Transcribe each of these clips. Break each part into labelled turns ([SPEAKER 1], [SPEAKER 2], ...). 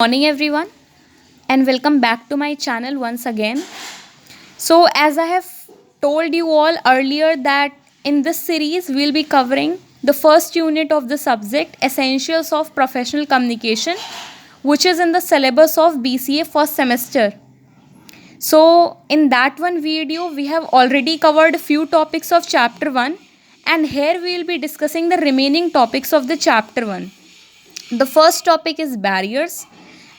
[SPEAKER 1] Morning everyone, and welcome back to my channel once again. So as I have told you all earlier that in this series we'll be covering the first unit of the subject Essentials of Professional Communication, which is in the syllabus of BCA first semester. So in that one video we have already covered a few topics of chapter 1, and here we will be discussing the remaining topics of the chapter 1. The first topic is barriers,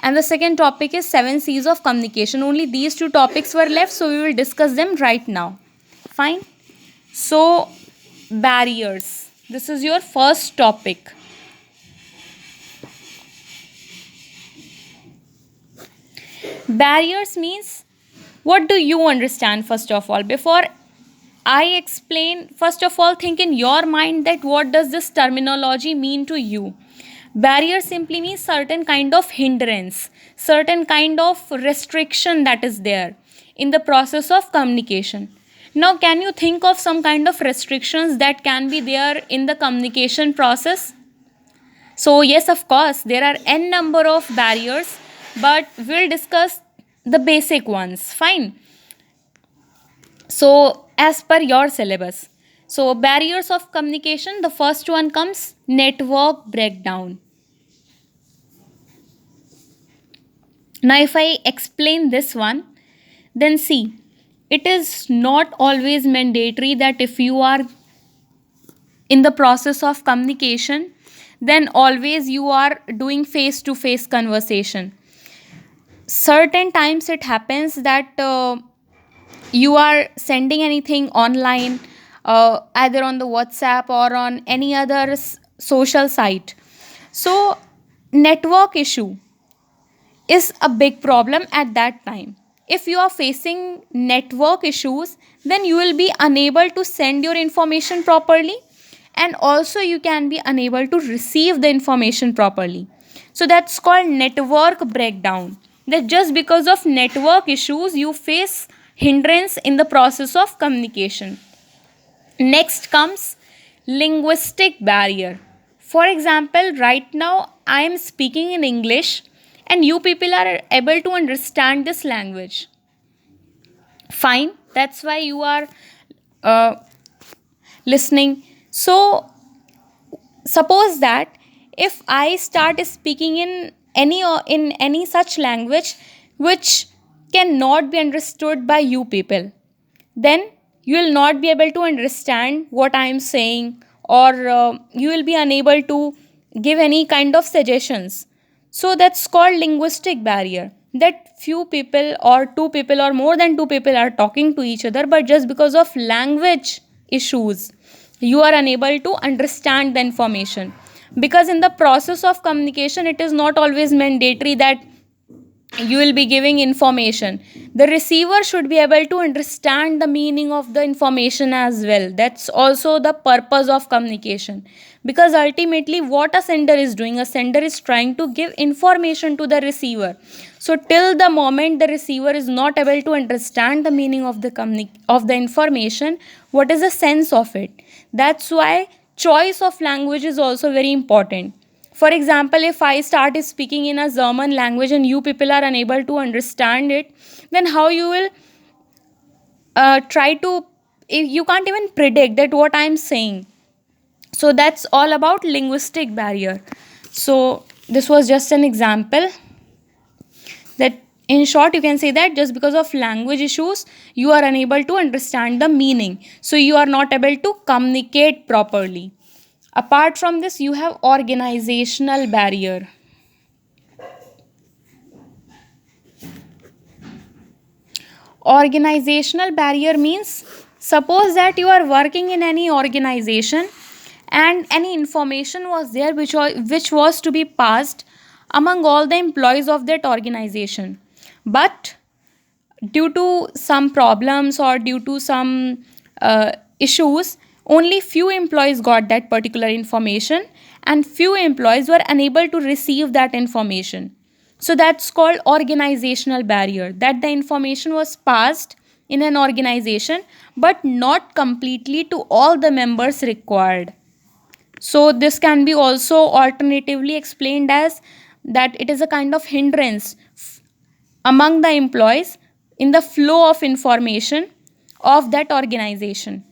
[SPEAKER 1] and the second topic is 7 C's of communication. Only these two topics were left, so we will discuss them right now. Fine. So, barriers. This is your first topic. Barriers means, what do you understand first of all? Before I explain, first of all, think in your mind that what does this terminology mean to you? Barrier simply means certain kind of hindrance, certain kind of restriction that is there in the process of communication. Now, can you think of some kind of restrictions that can be there in the communication process? So, yes, of course, there are n number of barriers, but we'll discuss the basic ones. Fine. So, as per your syllabus. So, barriers of communication, the first one comes network breakdown. Now, if I explain this one, then see, it is not always mandatory that if you are in the process of communication, then always you are doing face to face conversation. Certain times it happens that you are sending anything online, either on the WhatsApp or on any other social site. So, network issue is a big problem at that time. If you are facing network issues, then you will be unable to send your information properly, and also you can be unable to receive the information properly. So that's called network breakdown. That just because of network issues you face hindrance in the process of communication. Next comes linguistic barrier. For example, right now I am speaking in English and you people are able to understand this language. Fine, that's why you are uh, listening. So, suppose that if I start speaking in any such language which cannot be understood by you people, then you will not be able to understand what I am saying, or you will be unable to give any kind of suggestions. So that's called linguistic barrier, that few people or two people or more than two people are talking to each other, but just because of language issues you are unable to understand the information. Because in the process of communication it is not always mandatory that you will be giving information. The receiver should be able to understand the meaning of the information as well. That's also the purpose of communication, because ultimately what a sender is doing, a sender is trying to give information to the receiver. So till the moment the receiver is not able to understand the meaning of the information, what is the sense of it? That's why choice of language is also very important. For example, if I start speaking in a German language and you people are unable to understand it, then how you will try to, you can't even predict that what I am saying. So that's all about linguistic barrier. So this was just an example, that in short you can say that just because of language issues you are unable to understand the meaning, so you are not able to communicate properly. Apart from this, you have organizational barrier. Organizational barrier means, suppose that you are working in any organization and any information was there which was to be passed among all the employees of that organization, but due to some problems or due to some issues, only few employees got that particular information and few employees were unable to receive that information. So that's called organizational barrier, that the information was passed in an organization but not completely to all the members required. So this can be also alternatively explained as that it is a kind of hindrance among the employees in the flow of information of that organization.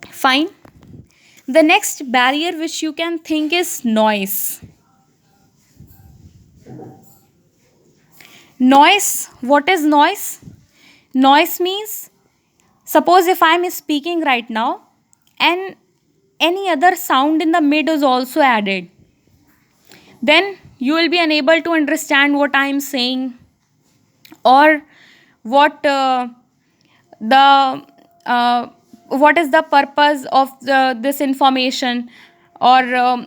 [SPEAKER 1] Fine. The next barrier which you can think is noise. Noise, what is noise? Noise means, suppose if I am speaking right now and any other sound in the mid is also added, then you will be unable to understand what I am saying, or what the what is the purpose of this information, or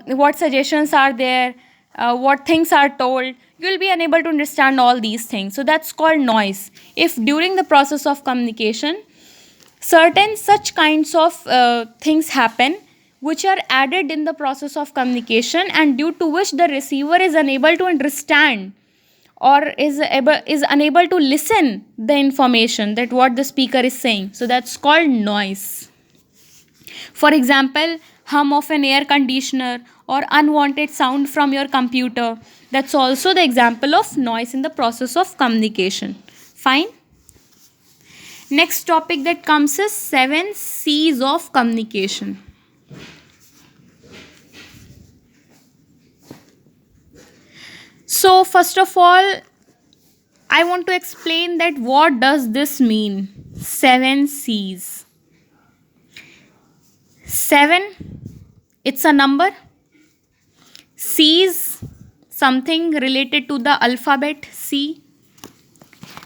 [SPEAKER 1] what suggestions are there, what things are told. You will be unable to understand all these things. So that's called noise. If during the process of communication certain such kinds of things happen which are added in the process of communication, and due to which the receiver is unable to understand or is unable to listen the information that what the speaker is saying, so that's called noise. For example, hum of an air conditioner or unwanted sound from your computer, that's also the example of noise in the process of communication. Fine. Next topic that comes is 7 C's of communication. So first of all, I want to explain that what does this mean? 7 C's. 7, it's a number. C's, something related to the alphabet C.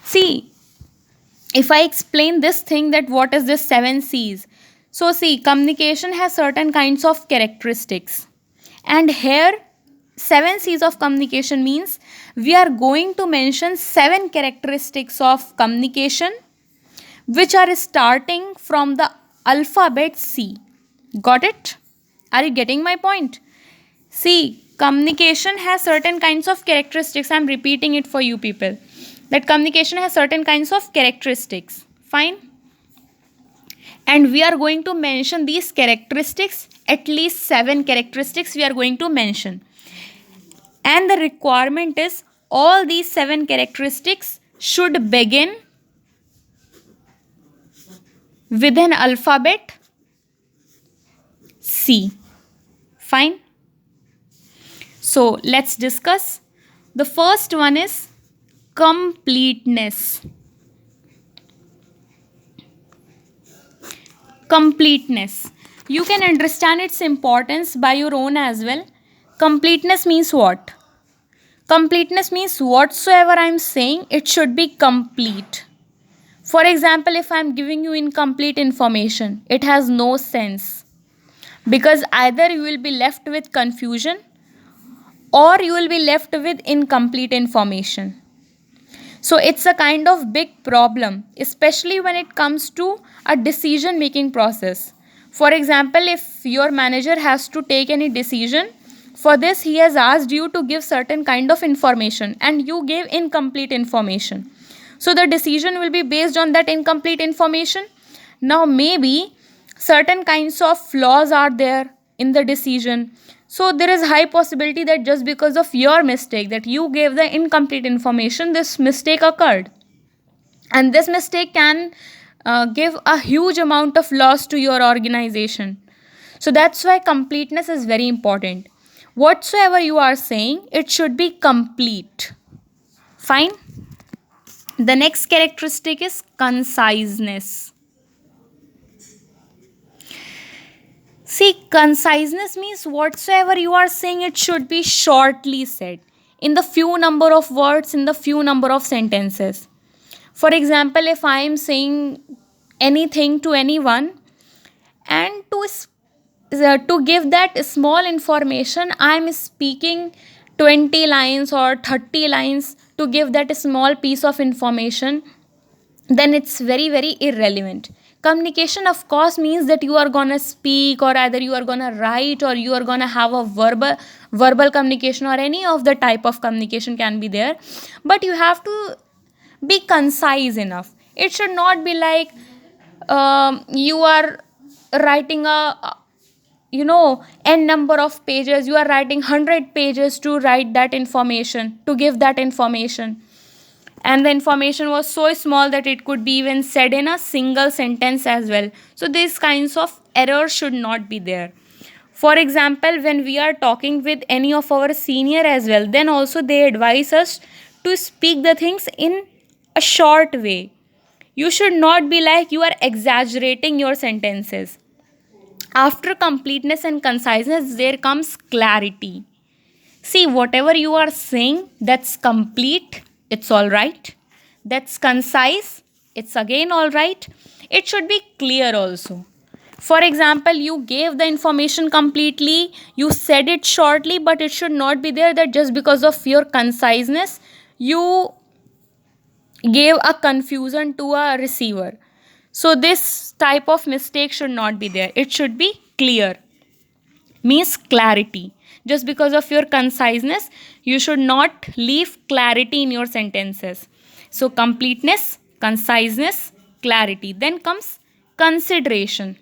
[SPEAKER 1] See, if I explain this thing that what is this 7 C's. So see, communication has certain kinds of characteristics. And here 7 C's of communication means we are going to mention 7 characteristics of communication which are starting from the alphabet C. Got it? Are you getting my point? See, communication has certain kinds of characteristics. I am repeating it for you people. That communication has certain kinds of characteristics. Fine? And we are going to mention these characteristics, at least 7 characteristics we are going to mention. And the requirement is all these 7 characteristics should begin with an alphabet C. Fine. So let's discuss. The first one is completeness. Completeness. You can understand its importance by your own as well. Completeness means what? Completeness means whatsoever I am saying, it should be complete. For example, if I am giving you incomplete information, it has no sense. Because either you will be left with confusion or you will be left with incomplete information. So it's a kind of big problem, especially when it comes to a decision making process. For example, if your manager has to take any decision, for this he has asked you to give certain kind of information and you gave incomplete information. So the decision will be based on that incomplete information. Now maybe certain kinds of flaws are there in the decision. So there is high possibility that just because of your mistake that you gave the incomplete information, this mistake occurred. And this mistake can give a huge amount of loss to your organization. So that's why completeness is very important. Whatsoever you are saying, it should be complete. Fine. The next characteristic is conciseness. See, conciseness means whatsoever you are saying, it should be shortly said, in the few number of words, in the few number of sentences. For example, if I am saying anything to anyone and to give that small information, I am speaking 20 lines or 30 lines to give that small piece of information, then it's very, very irrelevant. Communication, of course, means that you are gonna speak, or either you are gonna write, or you are gonna have a verbal communication, or any of the type of communication can be there. But you have to be concise enough. It should not be like you are writing n number of pages, you are writing 100 pages to write that information, to give that information, and the information was so small that it could be even said in a single sentence as well. So these kinds of errors should not be there. For example, when we are talking with any of our senior as well, then also they advise us to speak the things in a short way. You should not be like you are exaggerating your sentences. After completeness and conciseness, there comes clarity. See, whatever you are saying, that's complete, it's all right. That's concise, it's again all right. It should be clear also. For example, you gave the information completely, you said it shortly, but it should not be there that just because of your conciseness, you gave a confusion to a receiver. So, this type of mistake should not be there. It should be clear, means clarity. Just because of your conciseness, you should not leave clarity in your sentences. So, completeness, conciseness, clarity. Then comes consideration.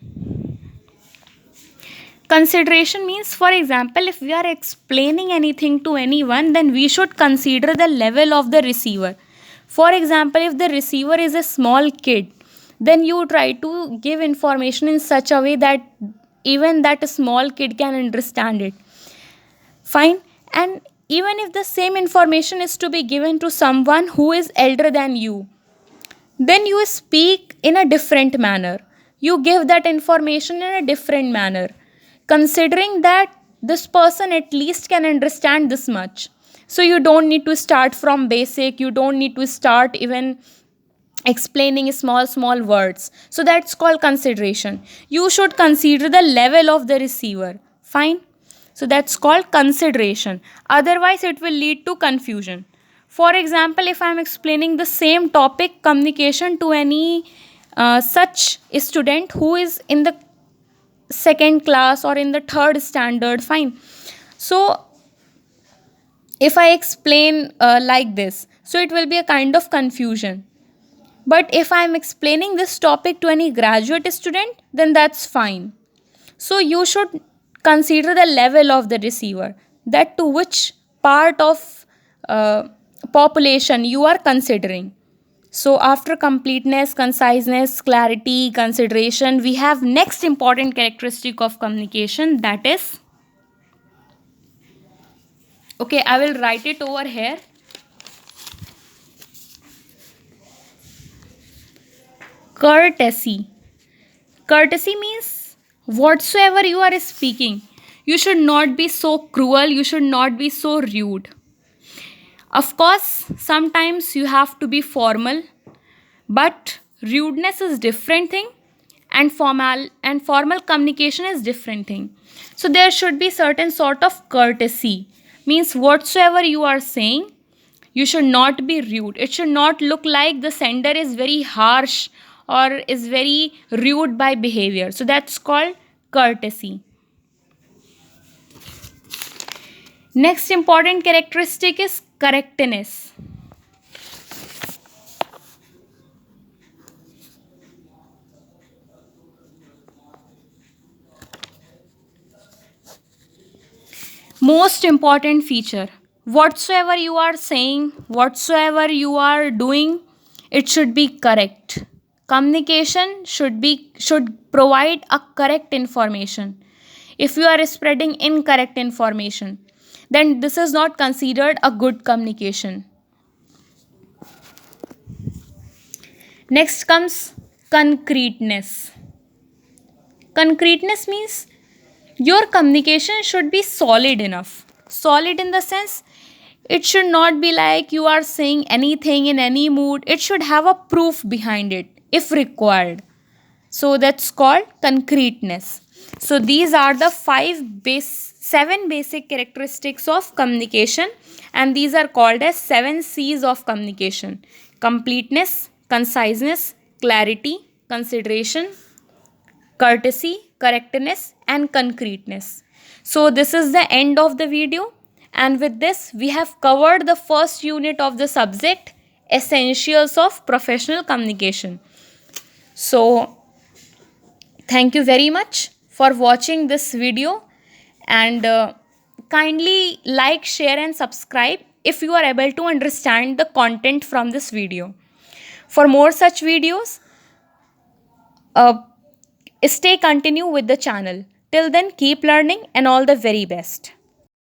[SPEAKER 1] Consideration means, for example, if we are explaining anything to anyone, then we should consider the level of the receiver. For example, if the receiver is a small kid, then you try to give information in such a way that even that small kid can understand it. Fine. And even if the same information is to be given to someone who is elder than you, then you speak in a different manner. You give that information in a different manner, considering that this person at least can understand this much. So you don't need to start from basic, you don't need to start even explaining small words. So that's called consideration. You should consider the level of the receiver. Fine. So that's called consideration. Otherwise, it will lead to confusion. For example, if I am explaining the same topic, communication, to any such student who is in the second class or in the third standard, fine. So if I explain like this, so it will be a kind of confusion. But if I am explaining this topic to any graduate student, then that's fine. So you should consider the level of the receiver, that to which part of population you are considering. So after completeness, conciseness, clarity, consideration, we have next important characteristic of communication, that is, okay, I will write it over here. Courtesy. Courtesy means whatsoever you are speaking, you should not be so cruel, you should not be so rude. Of course, sometimes you have to be formal, but rudeness is different thing, and formal communication is different thing. So there should be certain sort of courtesy, means whatsoever you are saying, you should not be rude. It should not look like the sender is very harsh or is very rude by behavior. So that's called courtesy. Next important characteristic is correctness. Most important feature. Whatsoever you are saying, whatsoever you are doing, it should be correct. Communication should provide a correct information. If you are spreading incorrect information, then this is not considered a good communication. Next comes concreteness. Concreteness means your communication should be solid enough. Solid in the sense, it should not be like you are saying anything in any mood. It should have a proof behind it if required. So that's called concreteness. So these are the 7 basic characteristics of communication, and these are called as 7 C's of communication: completeness, conciseness, clarity, consideration, courtesy, correctness, and concreteness. So this is the end of the video, and with this we have covered the first unit of the subject, essentials of professional communication. So thank you very much for watching this video, and kindly like, share, and subscribe if you are able to understand the content from this video. For more such videos, uh, stay continue with the channel. Till then, keep learning and all the very best.